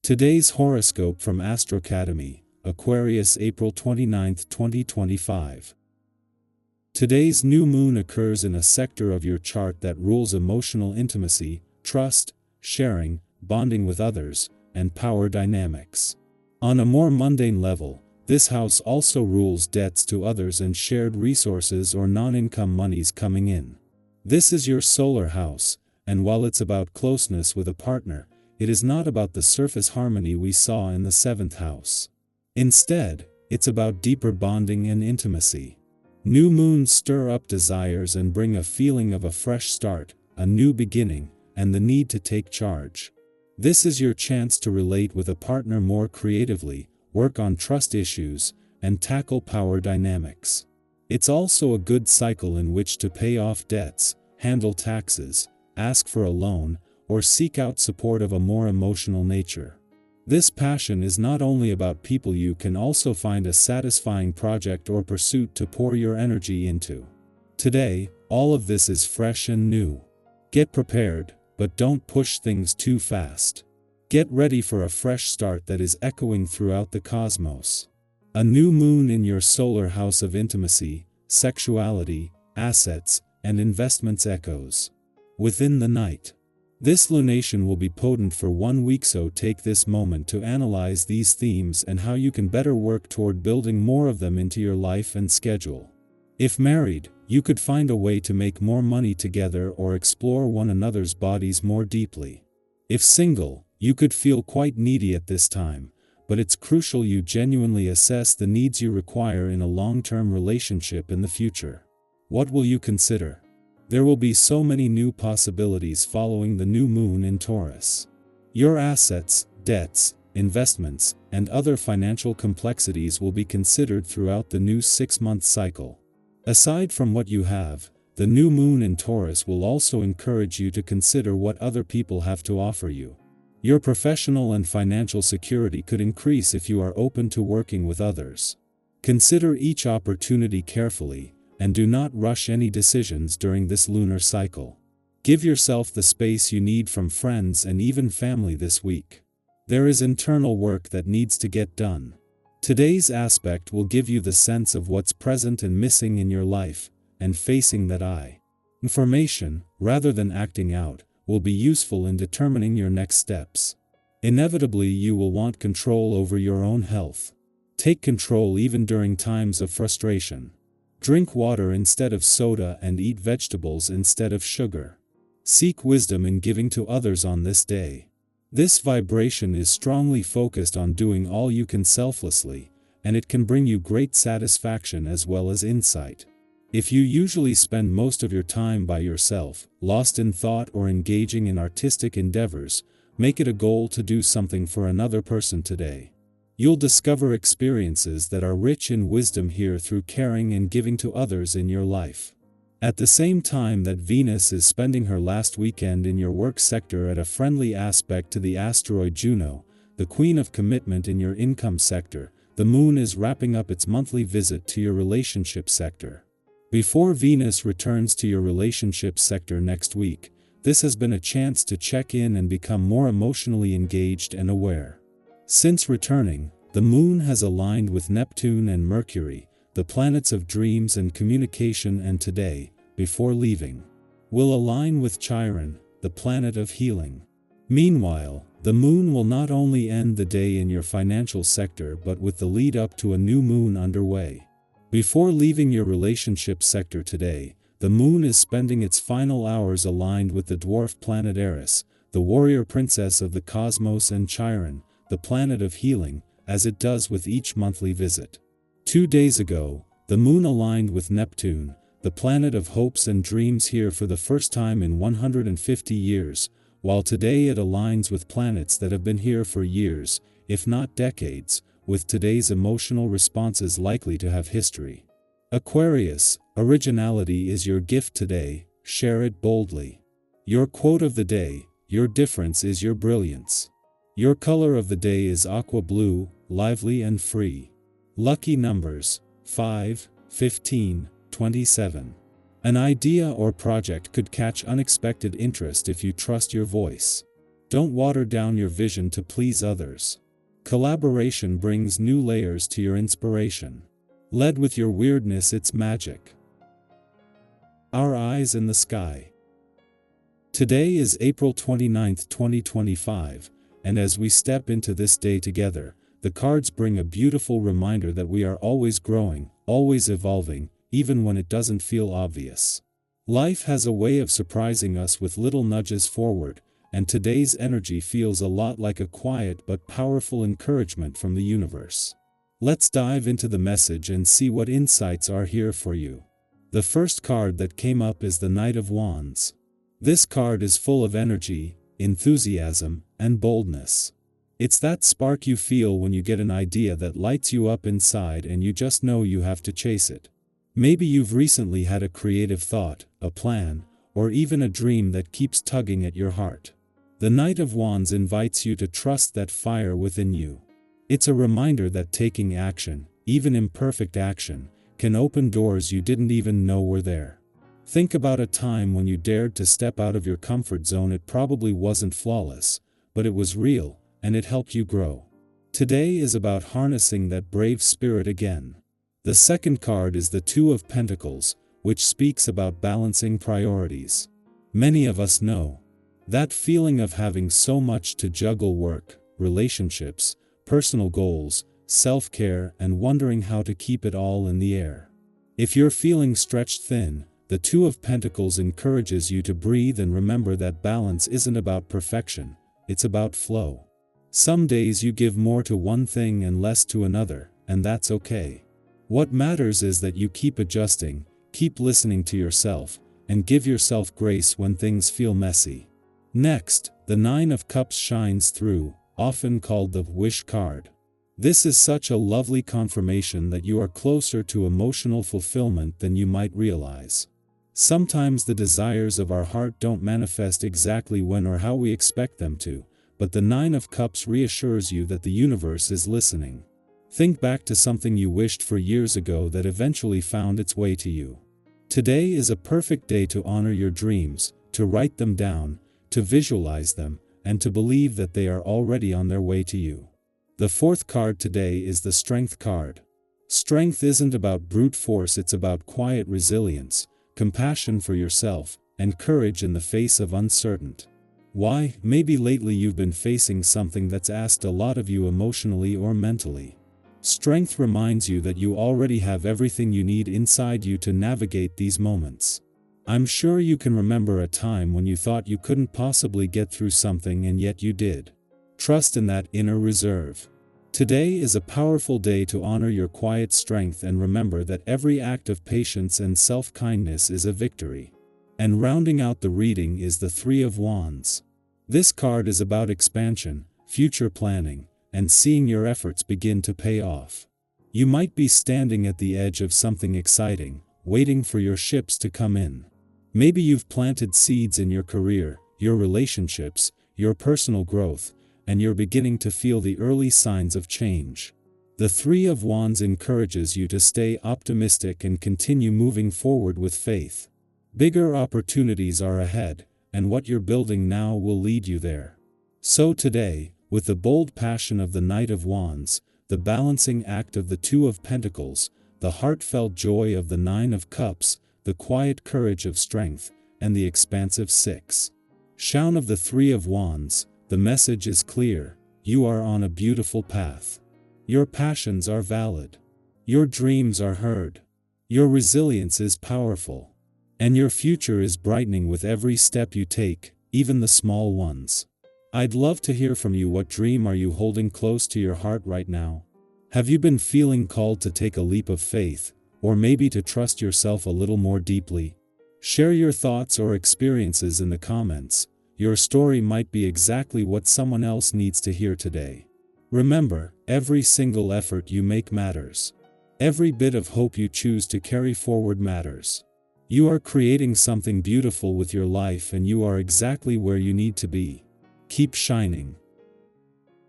Today's horoscope from Astro Academy, Aquarius, April 29, 2025. Today's new moon occurs in a sector of your chart that rules emotional intimacy, trust, sharing, bonding with others, and power dynamics. On a more mundane level, this house also rules debts to others and shared resources or non-income monies coming in. This is your solar house, and while it's about closeness with a partner, it is not about the surface harmony we saw in the 7th house. Instead, it's about deeper bonding and intimacy. New moons stir up desires and bring a feeling of a fresh start, a new beginning, and the need to take charge. This is your chance to relate with a partner more creatively, work on trust issues, and tackle power dynamics. It's also a good cycle in which to pay off debts, handle taxes, ask for a loan, or seek out support of a more emotional nature. This passion is not only about people, you can also find a satisfying project or pursuit to pour your energy into. Today, all of this is fresh and new. Get prepared, but don't push things too fast. Get ready for a fresh start that is echoing throughout the cosmos. A new moon in your solar house of intimacy, sexuality, assets, and investments echoes within the night. This lunation will be potent for 1 week, so take this moment to analyze these themes and how you can better work toward building more of them into your life and schedule. If married, you could find a way to make more money together or explore one another's bodies more deeply. If single, you could feel quite needy at this time, but it's crucial you genuinely assess the needs you require in a long-term relationship in the future. What will you consider? There will be so many new possibilities following the new moon in Taurus. Your assets, debts, investments, and other financial complexities will be considered throughout the new 6-month cycle. Aside from what you have, the new moon in Taurus will also encourage you to consider what other people have to offer you. Your professional and financial security could increase if you are open to working with others. Consider each opportunity carefully, and do not rush any decisions during this lunar cycle. Give yourself the space you need from friends and even family this week. There is internal work that needs to get done. Today's aspect will give you the sense of what's present and missing in your life, and facing that information, rather than acting out, will be useful in determining your next steps. Inevitably, you will want control over your own health. Take control even during times of frustration. Drink water instead of soda and eat vegetables instead of sugar. Seek wisdom in giving to others on this day. This vibration is strongly focused on doing all you can selflessly, and it can bring you great satisfaction as well as insight. If you usually spend most of your time by yourself, lost in thought or engaging in artistic endeavors, make it a goal to do something for another person today. You'll discover experiences that are rich in wisdom here through caring and giving to others in your life. At the same time that Venus is spending her last weekend in your work sector at a friendly aspect to the asteroid Juno, the queen of commitment in your income sector, the moon is wrapping up its monthly visit to your relationship sector. Before Venus returns to your relationship sector next week, this has been a chance to check in and become more emotionally engaged and aware. Since returning, the moon has aligned with Neptune and Mercury, the planets of dreams and communication, and today, before leaving, will align with Chiron, the planet of healing. Meanwhile, the moon will not only end the day in your financial sector but with the lead up to a new moon underway. Before leaving your relationship sector today, the moon is spending its final hours aligned with the dwarf planet Eris, the warrior princess of the cosmos, and Chiron, the planet of healing, as it does with each monthly visit. 2 days ago, the moon aligned with Neptune, the planet of hopes and dreams, here for the first time in 150 years, while today it aligns with planets that have been here for years, if not decades, with today's emotional responses likely to have history. Aquarius, originality is your gift today, share it boldly. Your quote of the day, your difference is your brilliance. Your color of the day is aqua blue, lively and free. Lucky numbers, 5, 15, 27. An idea or project could catch unexpected interest if you trust your voice. Don't water down your vision to please others. Collaboration brings new layers to your inspiration. Led with your weirdness, it's magic. Our eyes in the sky. Today is April 29, 2025, and as we step into this day together, the cards bring a beautiful reminder that we are always growing, always evolving, even when it doesn't feel obvious. Life has a way of surprising us with little nudges forward, and today's energy feels a lot like a quiet but powerful encouragement from the universe. Let's dive into the message and see what insights are here for you. The first card that came up is the Knight of Wands. This card is full of energy, enthusiasm, and boldness. It's that spark you feel when you get an idea that lights you up inside and you just know you have to chase it. Maybe you've recently had a creative thought, a plan, or even a dream that keeps tugging at your heart. The Knight of Wands invites you to trust that fire within you. It's a reminder that taking action, even imperfect action, can open doors you didn't even know were there. Think about a time when you dared to step out of your comfort zone. It probably wasn't flawless, but it was real, and it helped you grow. Today is about harnessing that brave spirit again. The second card is the Two of Pentacles, which speaks about balancing priorities. Many of us know that feeling of having so much to juggle: work, relationships, personal goals, self-care, and wondering how to keep it all in the air. If you're feeling stretched thin, the Two of Pentacles encourages you to breathe and remember that balance isn't about perfection, it's about flow. Some days you give more to one thing and less to another, and that's okay. What matters is that you keep adjusting, keep listening to yourself, and give yourself grace when things feel messy. Next, the Nine of Cups shines through, often called the Wish card. This is such a lovely confirmation that you are closer to emotional fulfillment than you might realize. Sometimes the desires of our heart don't manifest exactly when or how we expect them to, but the Nine of Cups reassures you that the universe is listening. Think back to something you wished for years ago that eventually found its way to you. Today is a perfect day to honor your dreams, to write them down, to visualize them, and to believe that they are already on their way to you. The fourth card today is the Strength card. Strength isn't about brute force, it's about quiet resilience, compassion for yourself, and courage in the face of uncertainty. Why? Maybe lately you've been facing something that's asked a lot of you emotionally or mentally. Strength reminds you that you already have everything you need inside you to navigate these moments. I'm sure you can remember a time when you thought you couldn't possibly get through something and yet you did. Trust in that inner reserve. Today is a powerful day to honor your quiet strength and remember that every act of patience and self-kindness is a victory. And rounding out the reading is the Three of Wands. This card is about expansion, future planning, and seeing your efforts begin to pay off. You might be standing at the edge of something exciting, waiting for your ships to come in. Maybe you've planted seeds in your career, your relationships, your personal growth, and you're beginning to feel the early signs of change. The Three of Wands encourages you to stay optimistic and continue moving forward with faith. Bigger opportunities are ahead, and what you're building now will lead you there. So today, with the bold passion of the Knight of Wands, the balancing act of the Two of Pentacles, the heartfelt joy of the Nine of Cups, the quiet courage of Strength, and the expansive Six Shine of the Three of Wands, the message is clear: you are on a beautiful path. Your passions are valid. Your dreams are heard. Your resilience is powerful. And your future is brightening with every step you take, even the small ones. I'd love to hear from you. What dream are you holding close to your heart right now? Have you been feeling called to take a leap of faith, or maybe to trust yourself a little more deeply? Share your thoughts or experiences in the comments. Your story might be exactly what someone else needs to hear today. Remember, every single effort you make matters. Every bit of hope you choose to carry forward matters. You are creating something beautiful with your life, and you are exactly where you need to be. Keep shining.